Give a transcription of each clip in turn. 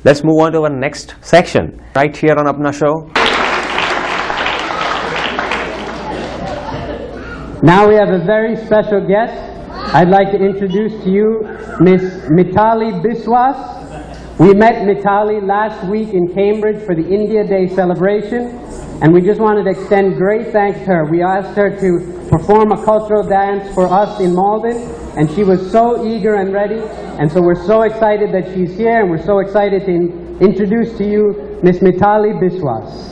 Let's move on to our next section right here on Apna Show. Now we have a very special guest. I'd like to introduce to you Miss Mithali Biswas. We met Mithali last week in Cambridge for the India Day celebration, and we just wanted to extend great thanks to her. We asked her to perform a cultural dance for us in Malden, and she was so eager and ready, and so we're so excited that she's here, and we're so excited to introduce to you Miss Mithali Biswas.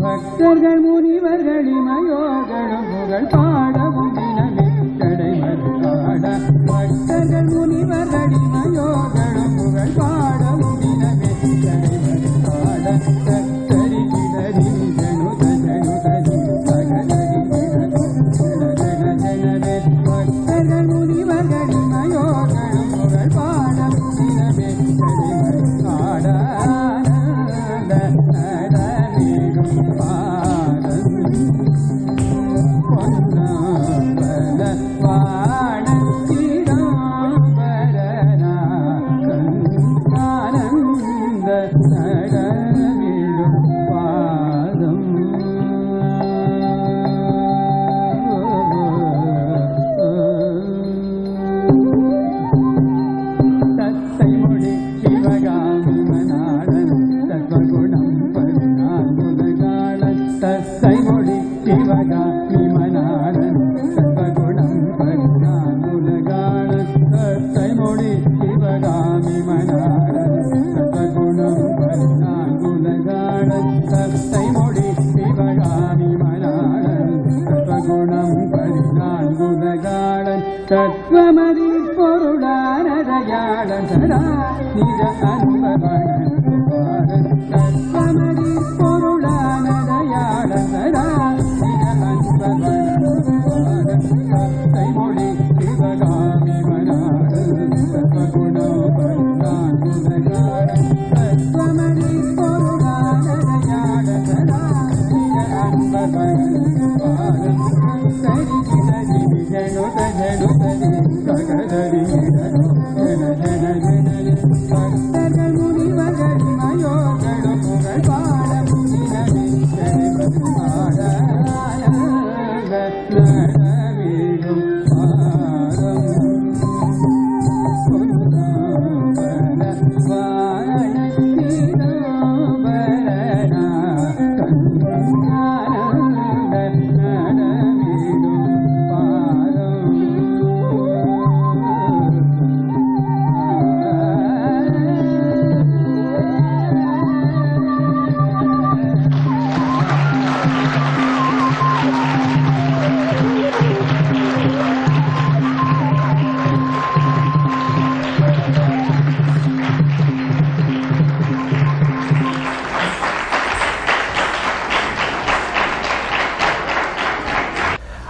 பக்தர்கள் முனிவர்கள் இமயோகணம் புகழ் பாடவும் தினமே கடை மறுகாட பக்தர்கள் முனிவர்கள் இமயோகணம் புகழ் பாடவும் தினமே கடை மறுகாட தத்தரி கிடரி ஜனுத ஜனுதரி சகதரி ஜன ஜனவே பக்தர்கள் முனிவர்கள் இமயோகணம் புகழ் பாடவும் தினமே கடை மறுகாட தத்துவமதி பொருளானதையாளன் சதா நிஜ அன்பவன் தத்துவமதி பொருளானதையாளன் சதா நிஜ அன்பவன் கைமொழி சிவகாமி மனாளன் சத்வகுணோபன்னான் குணகாரன் தத்துவமதி பொருளானதையாளன் சதா நிஜ அன்பவன் சரி கிடரி ஜனுத ஜனுதரி சகதரி ஜன ஜன ஜனரி பக்தர்கள் முனிவர்கள் மயோகணம் புகழ் பாட முனினவி ஜனபதி பாடானந்த நடவேடும் பாதம் பொன்னாபன வாழத்தினோபரணா கண்ணானந்த நடவேடும்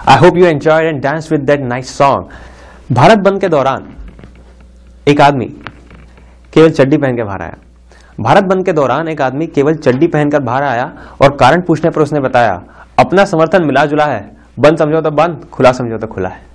I hope you enjoyed and danced with that nice song. Bharat बंद के दौरान एक आदमी केवल चड्डी पहन के बाहर आया। भारत बंद के दौरान एक आदमी केवल चड्डी पहनकर बाहर आया और कारण पूछने पर उसने बताया, अपना समर्थन मिला जुला है, बंद समझो तो बंद, खुला समझो तो खुला है।